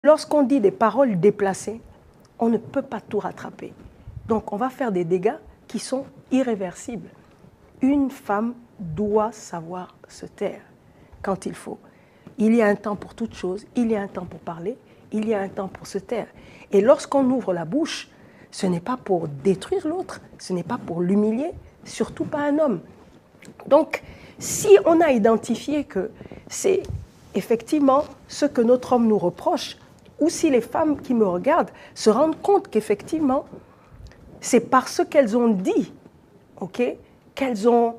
Lorsqu'on dit des paroles déplacées, on ne peut pas tout rattraper. Donc on va faire des dégâts qui sont irréversibles. Une femme doit savoir se taire quand il faut. Il y a un temps pour toute chose, il y a un temps pour parler, il y a un temps pour se taire. Et lorsqu'on ouvre la bouche, ce n'est pas pour détruire l'autre, ce n'est pas pour l'humilier, surtout pas un homme. Donc, si on a identifié que c'est effectivement ce que notre homme nous reproche, ou si les femmes qui me regardent se rendent compte qu'effectivement, c'est parce qu'elles ont dit, okay, que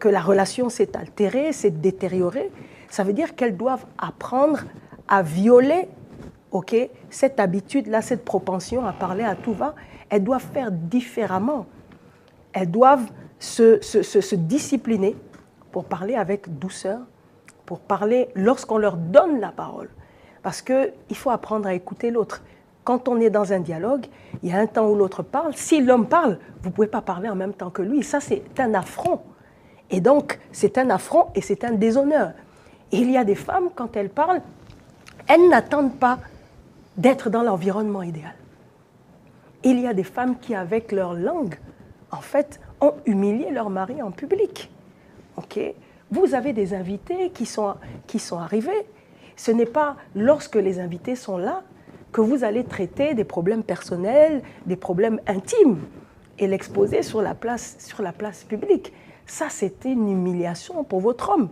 la relation s'est altérée, s'est détériorée, ça veut dire qu'elles doivent apprendre à violer, okay, cette habitude-là, cette propension à parler à tout va. Elles doivent faire différemment. Elles doivent se discipliner pour parler avec douceur, pour parler lorsqu'on leur donne la parole. Parce qu'il faut apprendre à écouter l'autre. Quand on est dans un dialogue, il y a un temps où l'autre parle. Si l'homme parle, vous ne pouvez pas parler en même temps que lui. Ça, c'est un affront. Et donc, c'est un affront et c'est un déshonneur. Et il y a des femmes, quand elles parlent, elles n'attendent pas d'être dans l'environnement idéal. Il y a des femmes qui, avec leur langue, en fait, ont humilié leur mari en public. Okay? Vous avez des invités qui sont arrivés. Ce n'est pas lorsque les invités sont là que vous allez traiter des problèmes personnels, des problèmes intimes et l'exposer sur la place publique. Ça, c'était une humiliation pour votre homme.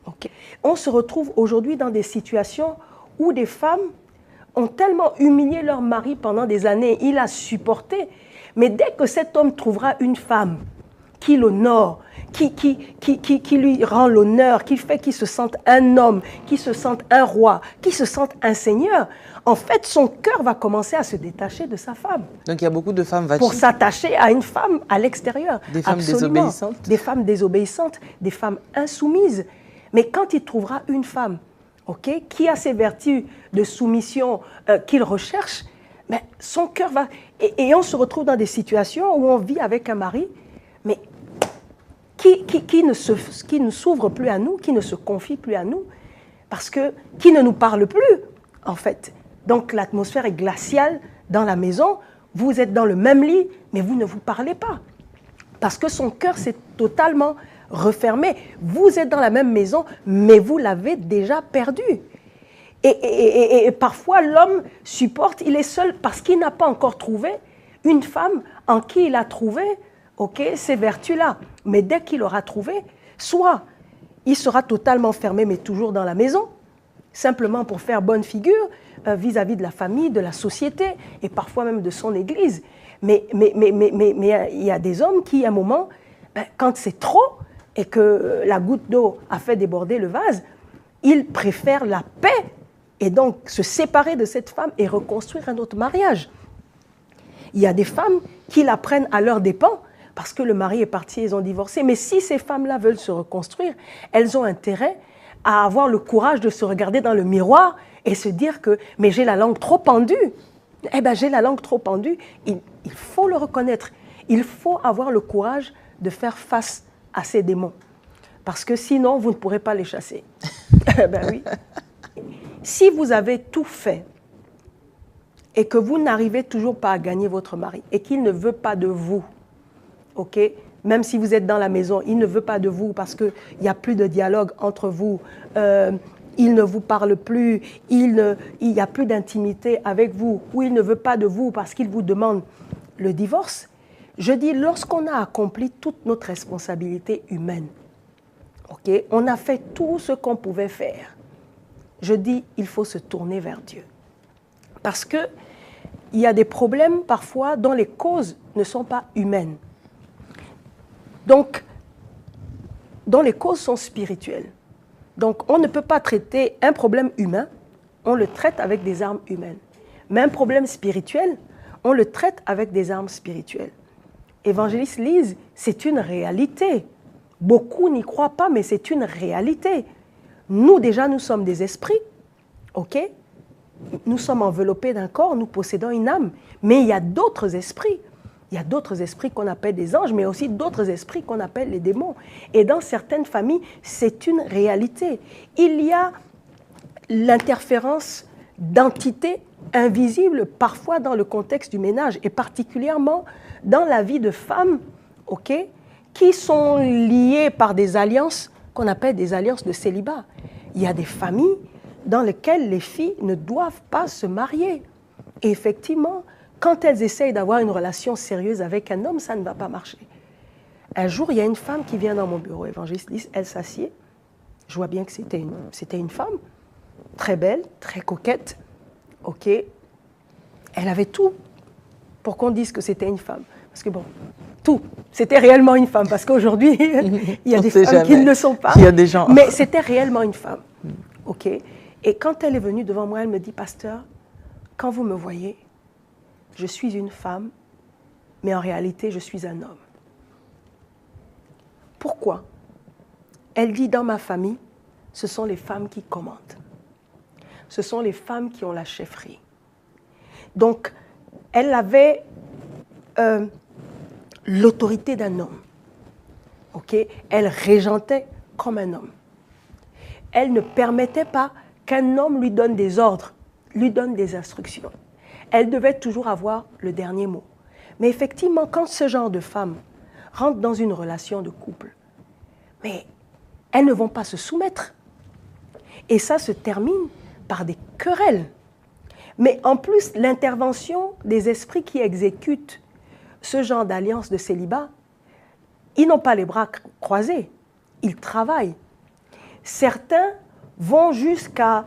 Okay. On se retrouve aujourd'hui dans des situations où des femmes ont tellement humilié leur mari pendant des années, il a supporté, mais dès que cet homme trouvera une femme qui l'honore, qui lui rend l'honneur, qui fait qu'il se sente un homme, qui se sente un roi, qui se sente un seigneur, en fait, son cœur va commencer à se détacher de sa femme. Donc il y a beaucoup de femmes pour s'attacher à une femme à l'extérieur. Des femmes désobéissantes. Des femmes désobéissantes, des femmes insoumises. Mais quand il trouvera une femme, okay, qui a ces vertus de soumission qu'il recherche, ben, son cœur va... Et on se retrouve dans des situations où on vit avec un mari, mais qui ne s'ouvre plus à nous, qui ne se confie plus à nous, parce que qui ne nous parle plus, en fait. Donc l'atmosphère est glaciale dans la maison, vous êtes dans le même lit, mais vous ne vous parlez pas, parce que son cœur s'est totalement refermé. Vous êtes dans la même maison, mais vous l'avez déjà perdu. Et parfois, l'homme supporte, il est seul parce qu'il n'a pas encore trouvé une femme en qui il a trouvé, okay, ces vertus-là. Mais dès qu'il aura trouvé, soit il sera totalement fermé, mais toujours dans la maison, simplement pour faire bonne figure vis-à-vis de la famille, de la société, et parfois même de son église. Mais il y a des hommes qui, à un moment, ben, quand c'est trop, et que la goutte d'eau a fait déborder le vase, ils préfèrent la paix, et donc se séparer de cette femme et reconstruire un autre mariage. Il y a des femmes qui la prennent à leurs dépens, parce que le mari est parti, ils ont divorcé. Mais si ces femmes-là veulent se reconstruire, elles ont intérêt à avoir le courage de se regarder dans le miroir et se dire que « mais j'ai la langue trop pendue ». Eh bien, j'ai la langue trop pendue. Il faut le reconnaître. Il faut avoir le courage de faire face à ces démons. Parce que sinon, vous ne pourrez pas les chasser. Ben oui. Si vous avez tout fait et que vous n'arrivez toujours pas à gagner votre mari et qu'il ne veut pas de vous, okay, même si vous êtes dans la maison, il ne veut pas de vous parce qu'il n'y a plus de dialogue entre vous, il ne vous parle plus, il n'y a plus d'intimité avec vous, ou il ne veut pas de vous parce qu'il vous demande le divorce, je dis, lorsqu'on a accompli toute notre responsabilité humaine, okay, on a fait tout ce qu'on pouvait faire, je dis, il faut se tourner vers Dieu. Parce qu'il y a des problèmes parfois dont les causes ne sont pas humaines. Donc, dont les causes sont spirituelles. Donc, on ne peut pas traiter un problème humain, on le traite avec des armes humaines. Mais un problème spirituel, on le traite avec des armes spirituelles. Évangéliste Lise, c'est une réalité. Beaucoup n'y croient pas, mais c'est une réalité. Nous, déjà, nous sommes des esprits, ok? Nous sommes enveloppés d'un corps, nous possédons une âme, mais il y a d'autres esprits. Il y a d'autres esprits qu'on appelle des anges, mais aussi d'autres esprits qu'on appelle les démons. Et dans certaines familles, c'est une réalité. Il y a l'interférence d'entités invisibles, parfois dans le contexte du ménage, et particulièrement dans la vie de femmes, qui sont liées par des alliances qu'on appelle des alliances de célibat. Il y a des familles dans lesquelles les filles ne doivent pas se marier. Et effectivement, quand elles essayent d'avoir une relation sérieuse avec un homme, ça ne va pas marcher. Un jour, il y a une femme qui vient dans mon bureau évangéliste, elle s'assied. Je vois bien que c'était une femme, très belle, très coquette. Elle avait tout pour qu'on dise que c'était une femme. Parce que bon, tout, c'était réellement une femme. Parce qu'aujourd'hui, il y a des femmes qui ne le sont pas. Il y a des gens. Mais c'était réellement une femme. Et quand elle est venue devant moi, elle me dit, pasteur, quand vous me voyez, je suis une femme, mais en réalité, je suis un homme. Pourquoi? Elle dit, dans ma famille, ce sont les femmes qui commandent. Ce sont les femmes qui ont la chefferie. Donc, elle avait l'autorité d'un homme. Elle régentait comme un homme. Elle ne permettait pas qu'un homme lui donne des ordres, lui donne des instructions. Elle devait toujours avoir le dernier mot. Mais effectivement, quand ce genre de femmes rentrent dans une relation de couple, mais elles ne vont pas se soumettre. Et ça se termine par des querelles. Mais en plus, l'intervention des esprits qui exécutent ce genre d'alliance de célibat, ils n'ont pas les bras croisés, ils travaillent. Certains vont jusqu'à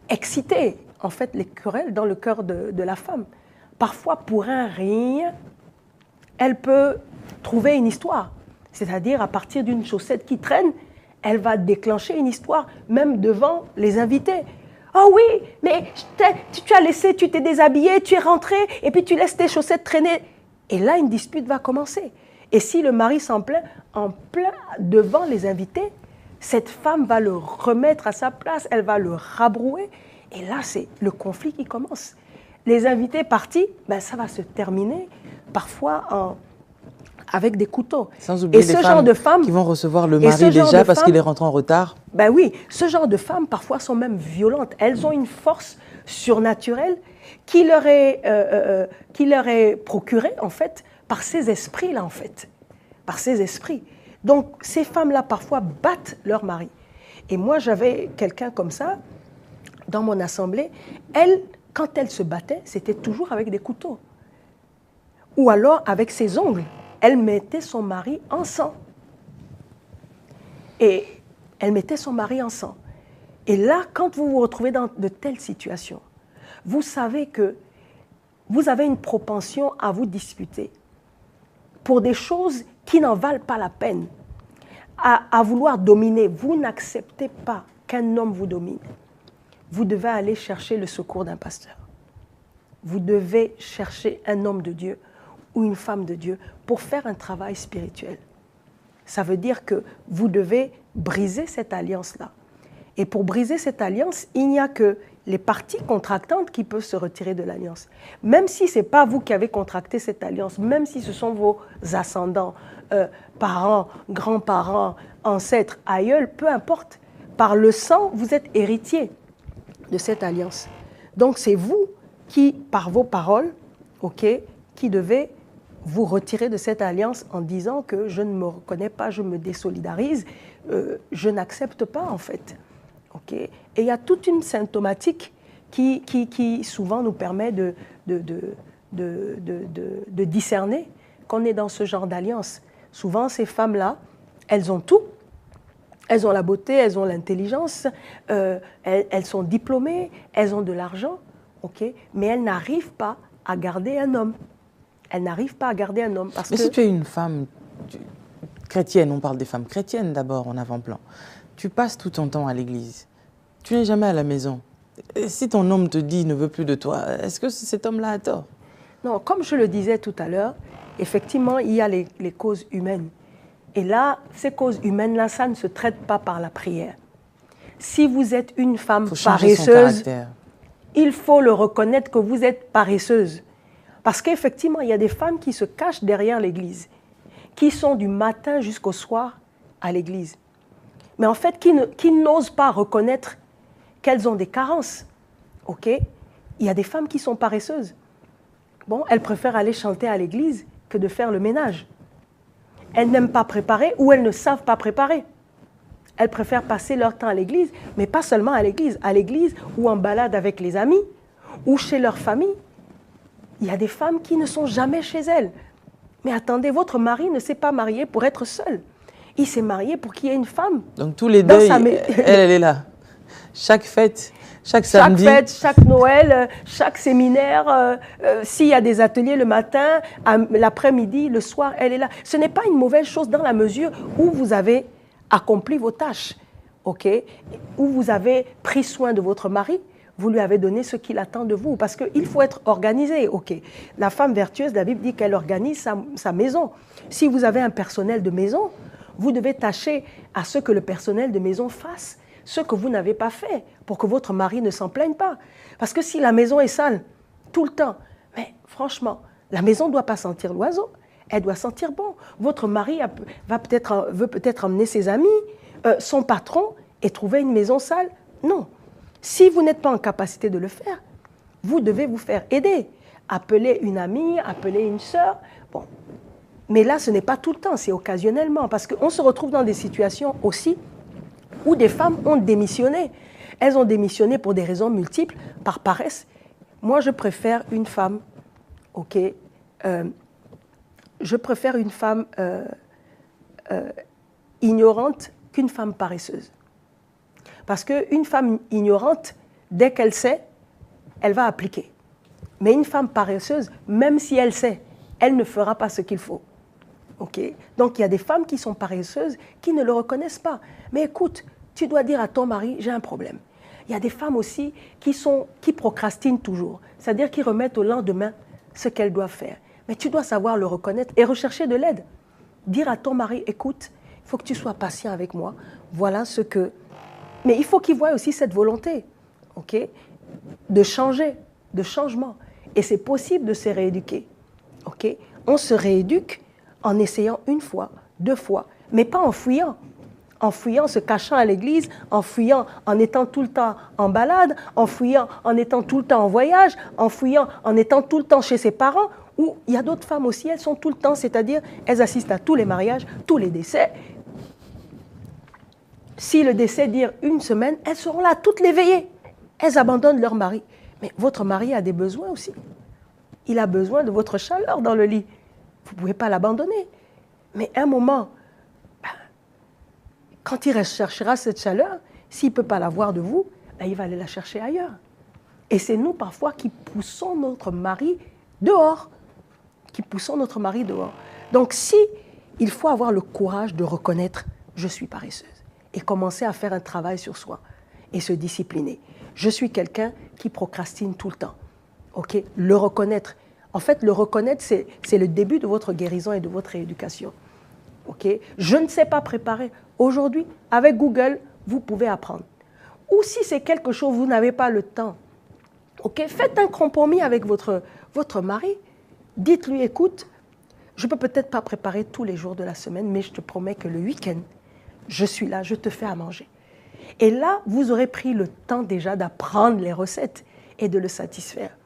exciter en fait les querelles dans le cœur de la femme. Parfois, pour un rien, elle peut trouver une histoire. C'est-à-dire, à partir d'une chaussette qui traîne, elle va déclencher une histoire, même devant les invités. « Oh oui, mais tu as laissé, tu t'es déshabillé, tu es rentré, et puis tu laisses tes chaussettes traîner. » Et là, une dispute va commencer. Et si le mari s'en plaint, en plein devant les invités, cette femme va le remettre à sa place, elle va le rabrouer. Et là, c'est le conflit qui commence. Les invités partis, ça va se terminer parfois avec des couteaux. Sans oublier les femmes qui vont recevoir le mari déjà parce qu'il est rentré en retard. Oui, ce genre de femmes parfois sont même violentes. Elles ont une force surnaturelle qui leur est procurée en fait par ces esprits-là en fait, par ces esprits. Donc ces femmes-là parfois battent leur mari. Et moi j'avais quelqu'un comme ça dans mon assemblée. Elle, quand elle se battait, c'était toujours avec des couteaux ou alors avec ses ongles. Elle mettait son mari en sang. Et elle mettait son mari en sang. Et là, quand vous vous retrouvez dans de telles situations, vous savez que vous avez une propension à vous disputer pour des choses qui n'en valent pas la peine, à vouloir dominer. Vous n'acceptez pas qu'un homme vous domine. Vous devez aller chercher le secours d'un pasteur. Vous devez chercher un homme de Dieu ou une femme de Dieu pour faire un travail spirituel. Ça veut dire que vous devez briser cette alliance-là. Et pour briser cette alliance, il n'y a que les parties contractantes qui peuvent se retirer de l'alliance. Même si ce n'est pas vous qui avez contracté cette alliance, même si ce sont vos ascendants, parents, grands-parents, ancêtres, aïeuls, peu importe. Par le sang, vous êtes héritier de cette alliance. Donc c'est vous qui, par vos paroles, qui devez vous retirer de cette alliance en disant que je ne me reconnais pas, je me désolidarise, je n'accepte pas en fait. Et il y a toute une symptomatique qui souvent nous permet de discerner qu'on est dans ce genre d'alliance. Souvent ces femmes-là, elles ont tout. Elles ont la beauté, elles ont l'intelligence, elles sont diplômées, elles ont de l'argent, mais elles n'arrivent pas à garder un homme. Elles n'arrivent pas à garder un homme. Mais si tu es une femme chrétienne, on parle des femmes chrétiennes d'abord en avant-plan, tu passes tout ton temps à l'église, tu n'es jamais à la maison. Et si ton homme te dit « ne veut plus de toi », est-ce que cet homme-là a tort? Non, comme je le disais tout à l'heure, effectivement, il y a les causes humaines. Et là, ces causes humaines-là, ça ne se traite pas par la prière. Si vous êtes une femme paresseuse, il faut le reconnaître que vous êtes paresseuse. Parce qu'effectivement, il y a des femmes qui se cachent derrière l'église, qui sont du matin jusqu'au soir à l'église. mais en fait qui n'osent pas reconnaître qu'elles ont des carences. Ok? Il y a des femmes qui sont paresseuses. Bon, elles préfèrent aller chanter à l'église que de faire le ménage. Elles n'aiment pas préparer ou elles ne savent pas préparer. Elles préfèrent passer leur temps à l'église, mais pas seulement à l'église ou en balade avec les amis ou chez leur famille. Il y a des femmes qui ne sont jamais chez elles. Mais attendez, votre mari ne s'est pas marié pour être seul. Il s'est marié pour qu'il y ait une femme. Donc tous les deuils, elle est là. Chaque fête, chaque samedi. Chaque fête, chaque Noël, chaque séminaire, s'il y a des ateliers le matin, l'après-midi, le soir, elle est là. Ce n'est pas une mauvaise chose dans la mesure où vous avez accompli vos tâches, ok? Où vous avez pris soin de votre mari, vous lui avez donné ce qu'il attend de vous, parce qu'il faut être organisé, ok? La femme vertueuse, la Bible dit qu'elle organise sa maison. Si vous avez un personnel de maison, vous devez tâcher à ce que le personnel de maison fasse ce que vous n'avez pas fait, pour que votre mari ne s'en plaigne pas. Parce que si la maison est sale, tout le temps, mais franchement, la maison ne doit pas sentir l'oiseau, elle doit sentir bon. Votre mari veut peut-être emmener ses amis, son patron, et trouver une maison sale. Non. Si vous n'êtes pas en capacité de le faire, vous devez vous faire aider. Appeler une amie, appeler une sœur. Bon. Mais là, ce n'est pas tout le temps, c'est occasionnellement. Parce qu'on se retrouve dans des situations aussi où des femmes ont démissionné. Elles ont démissionné pour des raisons multiples, par paresse. Moi, je préfère une femme, ok, je préfère une femme ignorante qu'une femme paresseuse. Parce qu'une femme ignorante, dès qu'elle sait, elle va appliquer. Mais une femme paresseuse, même si elle sait, elle ne fera pas ce qu'il faut. Okay? Donc, il y a des femmes qui sont paresseuses, qui ne le reconnaissent pas. Mais écoute, tu dois dire à ton mari, j'ai un problème. Il y a des femmes aussi qui procrastinent toujours, c'est-à-dire qui remettent au lendemain ce qu'elles doivent faire. Mais tu dois savoir le reconnaître et rechercher de l'aide. Dire à ton mari, écoute, il faut que tu sois patient avec moi. Voilà ce que... Mais il faut qu'il voie aussi cette volonté, ok, de changer, de changement. Et c'est possible de se rééduquer. Ok? On se rééduque en essayant une fois, 2 fois, mais pas en fuyant. En fuyant, se cachant à l'église, en fuyant, en étant tout le temps en balade, en fuyant, en étant tout le temps en voyage, en fuyant, en étant tout le temps chez ses parents, ou il y a d'autres femmes aussi, elles sont tout le temps, c'est-à-dire, elles assistent à tous les mariages, tous les décès. Si le décès dure 1 semaine, elles seront là toutes les veillées. Elles abandonnent leur mari. Mais votre mari a des besoins aussi. Il a besoin de votre chaleur dans le lit. Vous ne pouvez pas l'abandonner. Mais à un moment, quand il recherchera cette chaleur, s'il ne peut pas l'avoir de vous, il va aller la chercher ailleurs. Et c'est nous, parfois, qui poussons notre mari dehors. Donc, il faut avoir le courage de reconnaître « je suis paresseuse » et commencer à faire un travail sur soi et se discipliner. Je suis quelqu'un qui procrastine tout le temps. Okay? Le reconnaître. En fait, le reconnaître, c'est le début de votre guérison et de votre rééducation. Okay? Je ne sais pas préparer. Aujourd'hui, avec Google, vous pouvez apprendre. Ou si c'est quelque chose, vous n'avez pas le temps, okay? Faites un compromis avec votre mari. Dites-lui, écoute, je ne peux peut-être pas préparer tous les jours de la semaine, mais je te promets que le week-end, je suis là, je te fais à manger. Et là, vous aurez pris le temps déjà d'apprendre les recettes et de le satisfaire.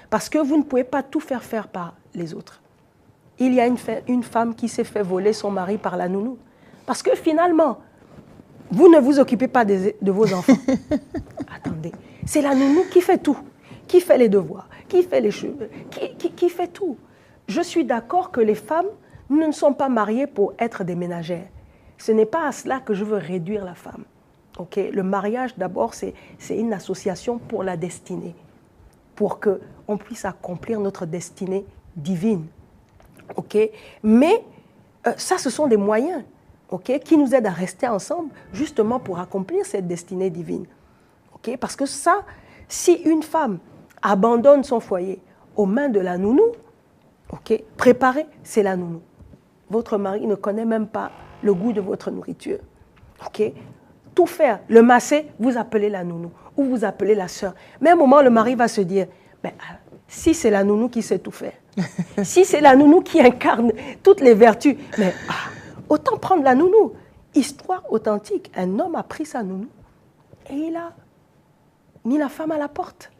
Parce que vous ne pouvez pas tout faire par les autres. Il y a une femme qui s'est fait voler son mari par la nounou. Parce que finalement, vous ne vous occupez pas de vos enfants. Attendez, c'est la nounou qui fait tout, qui fait les devoirs, qui fait les cheveux, qui fait tout. Je suis d'accord que les femmes ne sont pas mariées pour être des ménagères. Ce n'est pas à cela que je veux réduire la femme. Okay? Le mariage, d'abord, c'est une association pour la destinée, pour qu'on puisse accomplir notre destinée divine. Okay? Mais ça, ce sont des moyens, okay, qui nous aident à rester ensemble, justement pour accomplir cette destinée divine. Okay? Parce que ça, si une femme abandonne son foyer aux mains de la nounou, okay, préparer, c'est la nounou. Votre mari ne connaît même pas le goût de votre nourriture. Okay? Tout faire, le masser, vous appelez la nounou ou vous appelez la sœur. Mais à un moment, le mari va se dire, ben, si c'est la nounou qui sait tout faire, si c'est la nounou qui incarne toutes les vertus, mais autant prendre la nounou. Histoire authentique. Un homme a pris sa nounou et il a mis la femme à la porte.